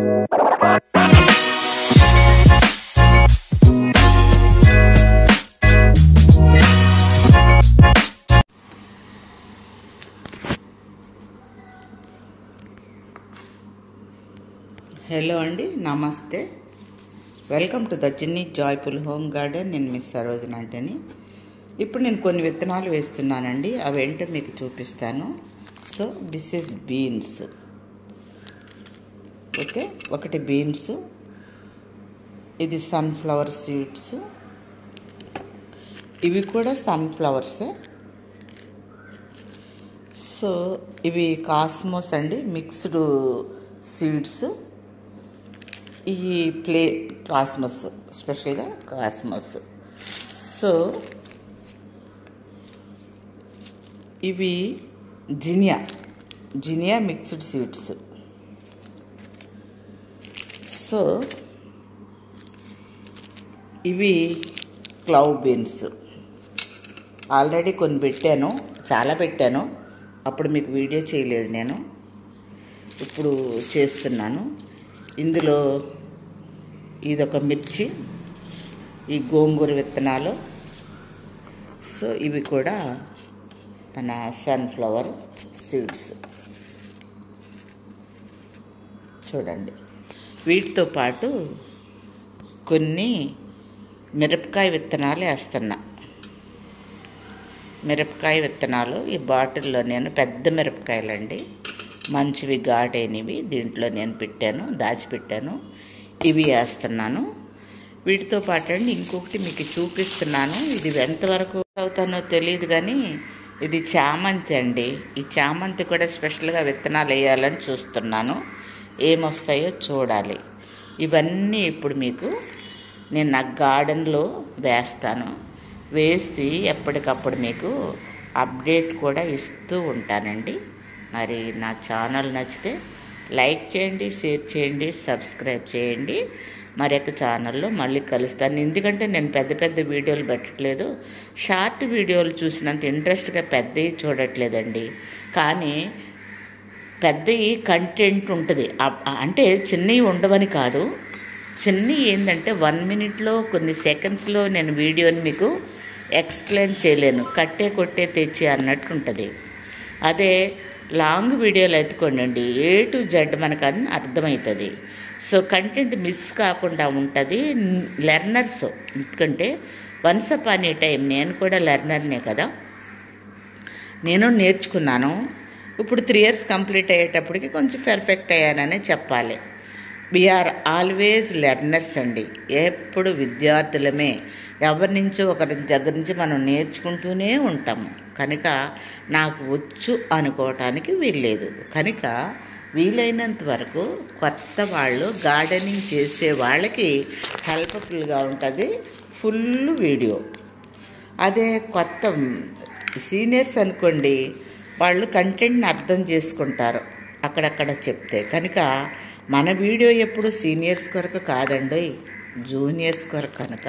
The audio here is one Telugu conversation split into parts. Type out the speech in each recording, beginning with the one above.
హలో అండి, నమస్తే. వెల్కమ్ టు ద చిన్ని జాయ్ఫుల్ హోమ్ గార్డెన్. నేను మిస్ సరోజన అంటేని. ఇప్పుడు నేను కొన్ని విత్తనాలు వేస్తున్నానండి. అవి ఏంటో మీకు చూపిస్తాను. So this is beans. Okay, ఒకటి బీన్స్, ఇది సన్ఫ్లవర్ సీడ్స్, ఇవి కూడా సన్ఫ్లవర్సే. సో ఇవి కాస్మోస్ అండి, మిక్స్డ్ సీడ్స్. ఈ కాస్మస్, స్పెషల్గా కాస్మస్. సో ఇవి జినియా మిక్స్డ్ సీడ్స్. సో ఇవి క్లవ్ బీన్స్. ఆల్రెడీ కొన్ని పెట్టాను, చాలా పెట్టాను. అప్పుడు మీకు వీడియో చేయలేదు నేను, ఇప్పుడు చేస్తున్నాను. ఇందులో ఇదొక మిర్చి, ఈ గోంగూర విత్తనాలు. సో ఇవి కూడా మన సన్ఫ్లవర్ సీడ్స్. చూడండి, వీటితో పాటు కొన్ని మిరపకాయ విత్తనాలు వేస్తున్నా. మిరపకాయ విత్తనాలు ఈ బాటిల్లో నేను పెద్ద మిరపకాయలండి, మంచివి ఘాటైనవి, దీంట్లో నేను దాచిపెట్టాను. ఇవి వేస్తున్నాను. వీటితో పాటు అండి ఇంకొకటి మీకు చూపిస్తున్నాను. ఇది ఎంతవరకు అవుతానో తెలియదు కానీ ఇది చామంతి అండి. ఈ చామంతి కూడా స్పెషల్గా విత్తనాలు వేయాలని చూస్తున్నాను. ఏమొస్తాయో చూడాలి. ఇవన్నీ ఇప్పుడు మీకు నేను నా గార్డెన్లో వేస్తాను. వేసి ఎప్పటికప్పుడు మీకు అప్డేట్ కూడా ఇస్తూ ఉంటానండి. మరి నా ఛానల్ నచ్చితే లైక్ చేయండి, షేర్ చేయండి, సబ్స్క్రైబ్ చేయండి. మరొక ఛానల్లో మళ్ళీ కలుస్తాను. ఎందుకంటే నేను పెద్ద పెద్ద వీడియోలు పెట్టట్లేదు, షార్ట్ వీడియోలు చూసినంత ఇంట్రెస్ట్గా పెద్దవి చూడట్లేదండి. కానీ పెద్దవి కంటెంట్ ఉంటుంది, అంటే చిన్నవి ఉండవని కాదు. చిన్నవి ఏంటంటే 1 మినిట్లో కొన్ని సెకండ్స్లో నేను వీడియోని మీకు ఎక్స్ప్లెయిన్ చేయలేను, కట్టే కొట్టే తెచ్చి అన్నట్టు ఉంటుంది. అదే లాంగ్ వీడియోలు ఎత్తుకోండి, A to Z మనకు అన్నీ అర్థమవుతుంది. సో కంటెంట్ మిస్ కాకుండా ఉంటుంది. లెర్నర్స్, ఎందుకంటే వన్స్ అపాన్ ఏ టైం నేను కూడా లెర్నర్నే కదా, నేను నేర్చుకున్నాను. ఇప్పుడు 3 years కంప్లీట్ అయ్యేటప్పటికి కొంచెం పర్ఫెక్ట్ అయ్యాననే చెప్పాలి. వీఆర్ ఆల్వేజ్ లెర్నర్స్ అండి, ఎప్పుడు విద్యార్థులమే. ఎవరి నుంచో ఒకరి దగ్గర నుంచి మనం నేర్చుకుంటూనే ఉంటాము. కనుక నాకు వచ్చు అనుకోవటానికి వీల్లేదు. కనుక వీలైనంత వరకు కొత్త వాళ్ళు, గార్డెనింగ్ చేసే వాళ్ళకి హెల్ప్ఫుల్గా ఉంటుంది ఫుల్ వీడియో. అదే కొత్త సీనియర్స్ అనుకోండి, వాళ్ళు కంటెంట్ని అర్థం చేసుకుంటారు అక్కడక్కడ చెప్తే. కనుక మన వీడియో ఎప్పుడు సీనియర్స్ కొరకు కాదండి, జూనియర్స్ కొరకు. కనుక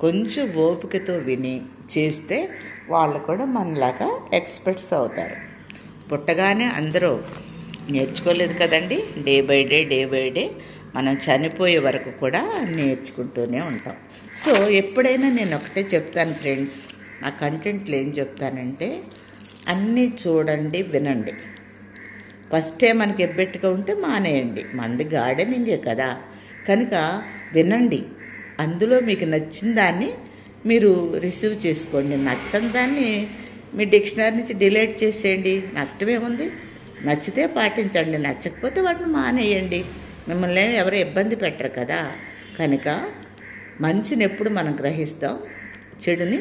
కొంచెం ఓపికతో విని చేస్తే వాళ్ళు కూడా మనలాగా ఎక్స్పర్ట్స్ అవుతారు. పుట్టగానే అందరూ నేర్చుకోలేదు కదండి. డే బై డే మనం చనిపోయే వరకు కూడా నేర్చుకుంటూనే ఉంటాం. సో ఎప్పుడైనా నేను ఒకటే చెప్తాను ఫ్రెండ్స్, నా కంటెంట్లు ఏం చెప్తానంటే అన్నీ చూడండి, వినండి. ఫస్టే మనకి ఎబ్బెట్టుగా ఉంటే మానేయండి, మనది గార్డెనింగే కదా. కనుక వినండి, అందులో మీకు నచ్చిన దాన్ని మీరు రిసీవ్ చేసుకోండి. నచ్చని దాన్ని మీ డిక్షనరీ నుంచి డిలీట్ చేసేయండి, నష్టమేముంది. నచ్చితే పాటించండి, నచ్చకపోతే వాటిని మానేయండి. మిమ్మల్ని ఎవరు ఇబ్బంది పెట్టరు కదా. కనుక మంచిని ఎప్పుడు మనం గ్రహిస్తాం, చెడుని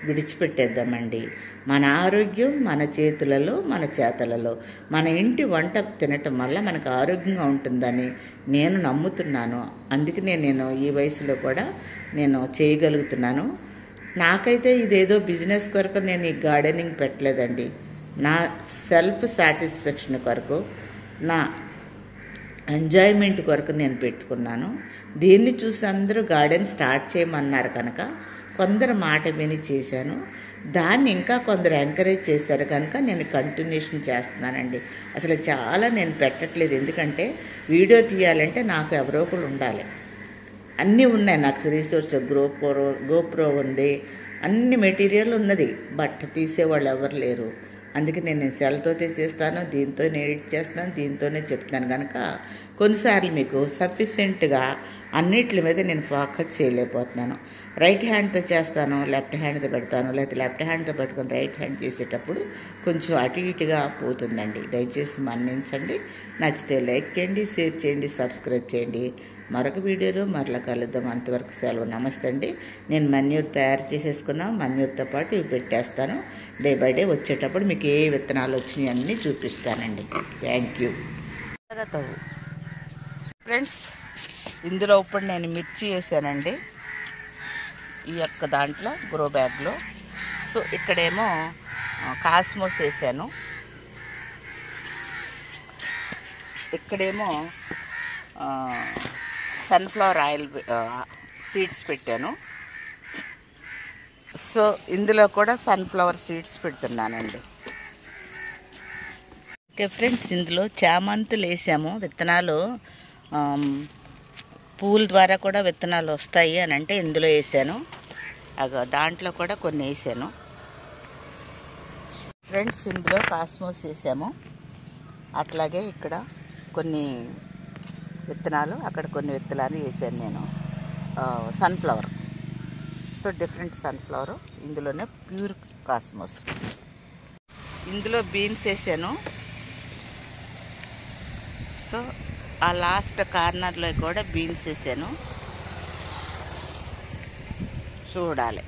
విడిచిపెట్టేద్దామండి. మన ఆరోగ్యం మన చేతులలో, మన చేతలలో. మన ఇంటి వంట తినటం వల్ల మనకు ఆరోగ్యంగా ఉంటుందని నేను నమ్ముతున్నాను. అందుకనే నేను ఈ వయసులో కూడా నేను చేయగలుగుతున్నాను. నాకైతే ఇదేదో బిజినెస్ కొరకు నేను ఈ గార్డెనింగ్ పెట్టలేదండి. నా సెల్ఫ్ సాటిస్ఫాక్షన్ కొరకు, నా ఎంజాయ్మెంట్ కొరకు నేను పెట్టుకున్నాను. దీన్ని చూసి అందరూ గార్డెన్ స్టార్ట్ చేయమన్నారు కనుక కొందరు మాట విని చేశాను. దాన్ని ఇంకా కొందరు ఎంకరేజ్ చేశారు కనుక నేను కంటిన్యూషన్ చేస్తున్నానండి. అసలు చాలా నేను పెట్టట్లేదు, ఎందుకంటే వీడియో తీయాలంటే నాకు ఎవరో ఒకరు ఉండాలి. అన్నీ ఉన్నాయి నాకు రిసోర్స్, గోప్రో ఉంది, అన్ని మెటీరియల్ ఉన్నది, బట్ తీసేవాళ్ళు ఎవరు లేరు. అందుకే నేను సెల్తో తీసేస్తాను, దీంతోనే ఎడిట్ చేస్తాను, దీంతోనే చెప్తున్నాను కనుక కొన్నిసార్లు మీకు సఫిషియెంట్గా అన్నిటి మీద నేను ఫోకస్ చేయలేకపోతున్నాను. రైట్ హ్యాండ్తో చేస్తాను, లెఫ్ట్ హ్యాండ్తో పెడతాను, లేకపోతే లెఫ్ట్ హ్యాండ్తో పెట్టుకొని రైట్ హ్యాండ్ చేసేటప్పుడు కొంచెం అటు ఇటుగా పోతుందండి. దయచేసి మన్నించండి. నచ్చితే లైక్ చేయండి, షేర్ చేయండి, సబ్స్క్రైబ్ చేయండి. మరొక వీడియోలో మరలా కలుద్దాం. అంతవరకు సెలవు. నమస్తే అండి. నేను మన్యూర్ తయారు చేసేసుకున్నాను, మన్యూర్తో పాటు ఇవి పెట్టేస్తాను. డే బై డే వచ్చేటప్పుడు మీకు ఏ విత్తనాలు వచ్చినాయి అన్నీ చూపిస్తానండి. Thank you friends. ఇందులో ఇప్పుడు నేను మిర్చి వేసానండి ఈ యొక్క దాంట్లో గ్రో బ్యాగ్లో. సో ఇక్కడేమో కాస్మోస్ వేసాను, ఇక్కడేమో సన్ఫ్లవర్ ఆయిల్ సీడ్స్ పెట్టాను. సో ఇందులో కూడా సన్ఫ్లవర్ సీడ్స్ పెడుతున్నానండి. ఓకే ఫ్రెండ్స్, ఇందులో చామంతులు వేసాము. విత్తనాలు పూల ద్వారా కూడా విత్తనాలు వస్తాయి అని అంటే ఇందులో వేసాను. దాంట్లో కూడా కొన్ని వేసాను ఫ్రెండ్స్. ఇందులో కాస్మోస్ వేసాము, అట్లాగే ఇక్కడ కొన్ని విత్తనాలు, అక్కడ కొన్ని విత్తనాలు వేసాను నేను. సన్ఫ్లవర్, సో డిఫరెంట్ సన్ఫ్లవర్, ఇందులోనే ప్యూర్ కాస్మోస్. ఇందులో బీన్స్ వేసాను. సో ఆ లాస్ట్ కార్నర్లో కూడా బీన్స్ వేసాను. చూడాలి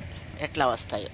ఎట్లా వస్తాయో.